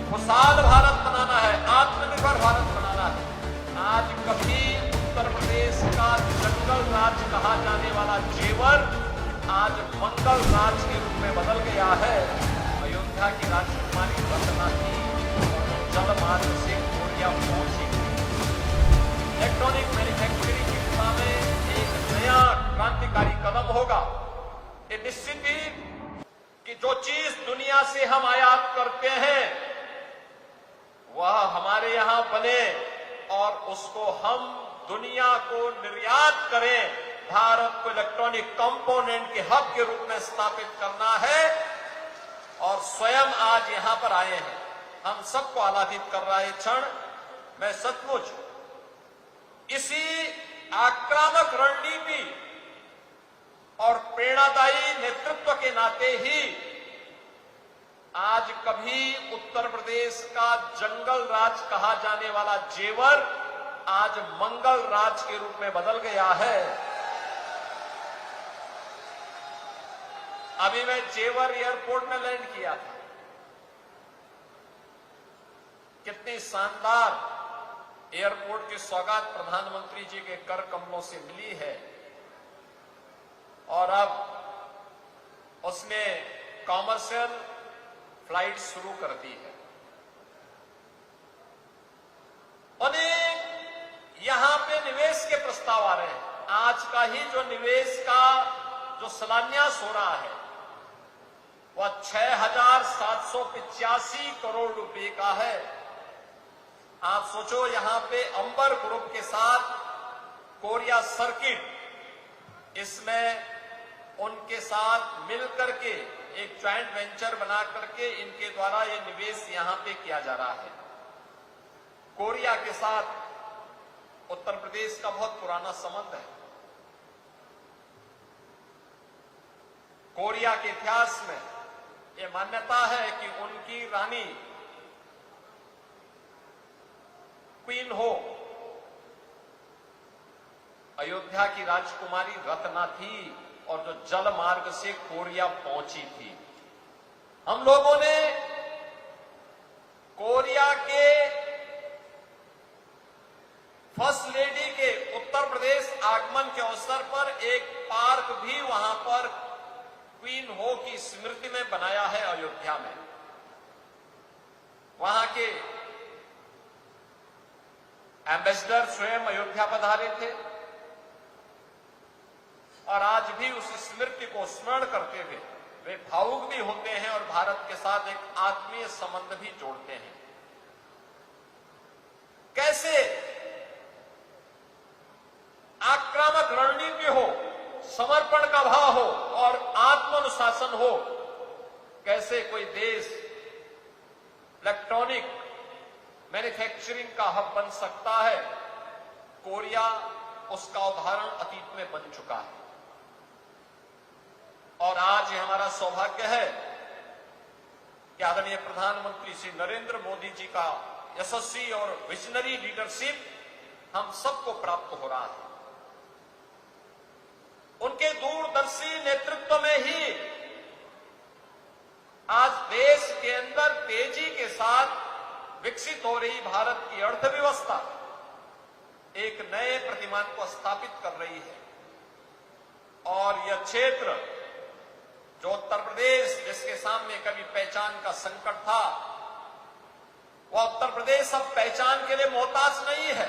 खुशहाल भारत बनाना है, आत्मनिर्भर भारत बनाना है। आज कभी उत्तर प्रदेश का जंगल राज कहा जाने वाला जेवर आज मंगल राज के रूप में बदल गया है। अयोध्या की राजकुमारी रत्ना थी, जल मार्ग से कोरिया पहुंची। इलेक्ट्रॉनिक मैन्युफैक्चरिंग की दिशा में एक नया क्रांतिकारी कदम होगा। ये निश्चित ही कि जो चीज दुनिया से हम आयात करते हैं वह हमारे यहां बने और उसको हम दुनिया को निर्यात करें। भारत को इलेक्ट्रॉनिक कंपोनेंट के हब के रूप में स्थापित करना है और स्वयं आज यहां पर आए हैं। हम सबको आह्लादित कर रहा है क्षण। मैं सचमुच इसी आक्रामक रणनीति और प्रेरणादायी नेतृत्व के नाते ही आज कभी उत्तर प्रदेश का जंगल राज कहा जाने वाला जेवर आज मंगल राज के रूप में बदल गया है। अभी मैं जेवर एयरपोर्ट में लैंड किया था। कितनी शानदार एयरपोर्ट की सौगात प्रधानमंत्री जी के कर कमलों से मिली है और अब उसने कॉमर्शियल फ्लाइट शुरू कर दी है। अनेक यहां पे निवेश के प्रस्ताव आ रहे हैं। आज का ही जो निवेश का जो शिलान्यास हो रहा है वह 6,785 करोड़ रुपए का है। आप सोचो, यहां पे अंबर ग्रुप के साथ कोरिया सर्किट, इसमें उनके साथ मिलकर के एक ज्वाइंट वेंचर बना करके इनके द्वारा ये निवेश यहां पे किया जा रहा है। कोरिया के साथ उत्तर प्रदेश का बहुत पुराना संबंध है। कोरिया के इतिहास में ये मान्यता है कि उनकी रानी क्वीन हो अयोध्या की राजकुमारी रत्ना थी और जो जल मार्ग से कोरिया पहुंची थी। हम लोगों ने कोरिया के फर्स्ट लेडी के उत्तर प्रदेश आगमन के अवसर पर एक पार्क भी वहां पर क्वीन हो की स्मृति में बनाया है अयोध्या में। वहां के एम्बेसडर स्वयं अयोध्या पधारे थे और आज भी उस स्मृति को स्मरण करते हुए वे भावुक भी होते हैं और भारत के साथ एक आत्मीय संबंध भी जोड़ते हैं। कैसे आक्रामक रणनीति हो, समर्पण का भाव हो और आत्मानुशासन हो, कैसे कोई देश इलेक्ट्रॉनिक मैन्युफैक्चरिंग का हब बन सकता है। कोरिया उसका उदाहरण अतीत में बन चुका है और आज ये हमारा सौभाग्य है कि आदरणीय प्रधानमंत्री श्री नरेंद्र मोदी जी का यशस्वी और विजनरी लीडरशिप हम सबको प्राप्त हो रहा है। उनके दूरदर्शी नेतृत्व में ही आज देश के अंदर तेजी के साथ विकसित हो रही भारत की अर्थव्यवस्था एक नए प्रतिमान को स्थापित कर रही है और यह क्षेत्र जो उत्तर प्रदेश जिसके सामने कभी पहचान का संकट था, वह उत्तर प्रदेश अब पहचान के लिए मोहताज नहीं है।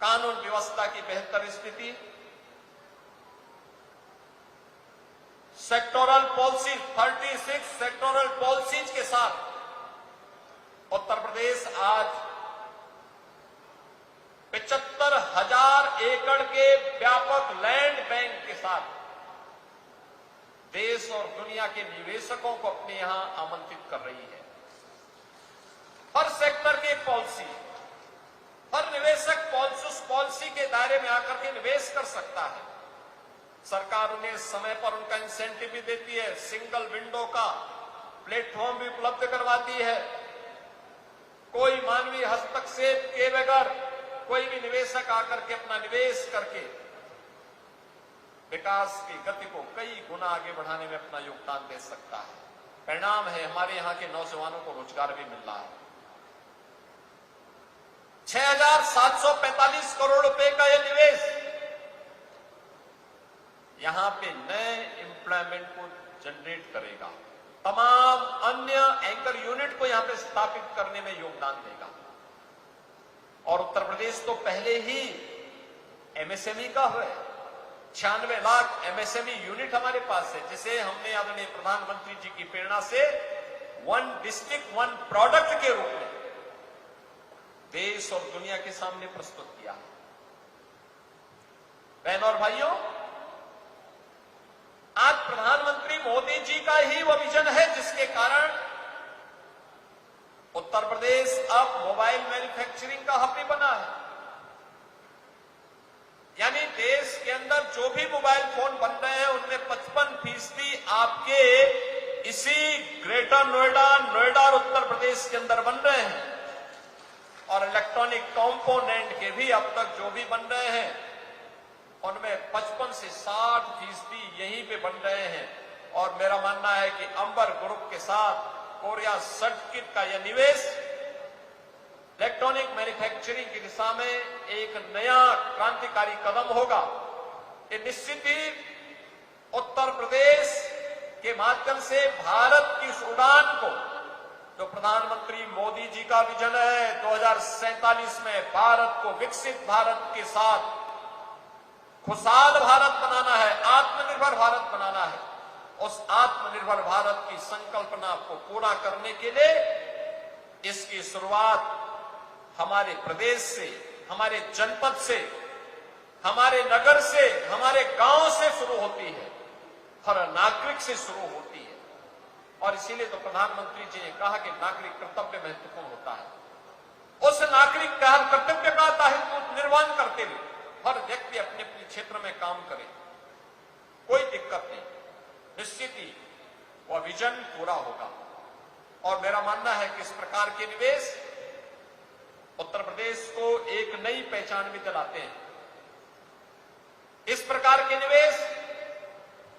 कानून व्यवस्था की बेहतर स्थिति, सेक्टोरल पॉलिसी 36 सेक्टोरल पॉलिसीज के साथ उत्तर प्रदेश आज 75,000 एकड़ के व्यापक लैंड बैंक के साथ देश और दुनिया के निवेशकों को अपने यहां आमंत्रित कर रही है। हर सेक्टर की पॉलिसी, हर निवेशक उस पॉलिसी के दायरे में आकर के निवेश कर सकता है। सरकार उन्हें समय पर उनका इंसेंटिव भी देती है, सिंगल विंडो का प्लेटफॉर्म भी उपलब्ध करवाती है। कोई मानवीय हस्तक्षेप के बगैर कोई भी निवेशक आकर के अपना निवेश करके विकास की गति को कई गुना आगे बढ़ाने में अपना योगदान दे सकता है। परिणाम है हमारे यहां के नौजवानों को रोजगार भी मिल रहा है। 6,745 करोड़ रुपए का यह निवेश यहां पे नए एम्प्लॉयमेंट को जनरेट करेगा, तमाम अन्य एंकर यूनिट को यहां पे स्थापित करने में योगदान देगा। और उत्तर प्रदेश तो पहले ही एमएसएमई का है, 96 लाख एमएसएमई यूनिट हमारे पास है, जिसे हमने आदरणीय प्रधानमंत्री जी की प्रेरणा से 1 डिस्ट्रिक्ट 1 प्रोडक्ट के रूप में देश और दुनिया के सामने प्रस्तुत किया है। बहनों और भाइयों, आज प्रधानमंत्री मोदी जी का ही वह विजन है जिसके कारण उत्तर प्रदेश अब मोबाइल मैन्युफैक्चरिंग का हब भी बना है। यानी देश के अंदर जो भी मोबाइल फोन बन रहे हैं उनमें 55% आपके इसी ग्रेटर नोएडा और उत्तर प्रदेश के अंदर बन रहे हैं। और इलेक्ट्रॉनिक कंपोनेंट के भी अब तक जो भी बन रहे हैं उनमें 55 से 60% यहीं पे बन रहे हैं। और मेरा मानना है कि अंबर ग्रुप के साथ कोरिया सर्किट का यह निवेश इलेक्ट्रॉनिक मैन्युफैक्चरिंग की दिशा में एक नया क्रांतिकारी कदम होगा। ये निश्चित ही उत्तर प्रदेश के माध्यम से भारत की इस उड़ान को, जो प्रधानमंत्री मोदी जी का विजन है 2047 में भारत को विकसित भारत के साथ खुशहाल भारत बनाना है, आत्मनिर्भर भारत बनाना है, उस आत्मनिर्भर भारत की संकल्पना को पूरा करने के लिए इसकी शुरुआत हमारे प्रदेश से, हमारे जनपद से, हमारे नगर से, हमारे गांव से शुरू होती है, हर नागरिक से शुरू होती है। और इसीलिए तो प्रधानमंत्री जी ने कहा कि नागरिक कर्तव्य महत्वपूर्ण होता है। उस नागरिक का कर्तव्य का दायित्व निर्वहन करते हुए हर व्यक्ति अपने अपने क्षेत्र में काम करे, कोई दिक्कत नहीं, निश्चित ही वह विजन पूरा होगा। और मेरा मानना है कि इस प्रकार के निवेश उत्तर प्रदेश को एक नई पहचान भी दिलाते हैं। इस प्रकार के निवेश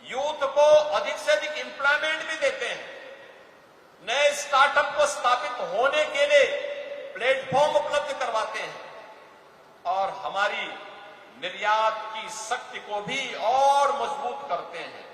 यूथ को अधिक से अधिक एम्प्लॉयमेंट भी देते हैं, नए स्टार्टअप को स्थापित होने के लिए प्लेटफॉर्म उपलब्ध करवाते हैं और हमारी निर्यात की शक्ति को भी और मजबूत करते हैं।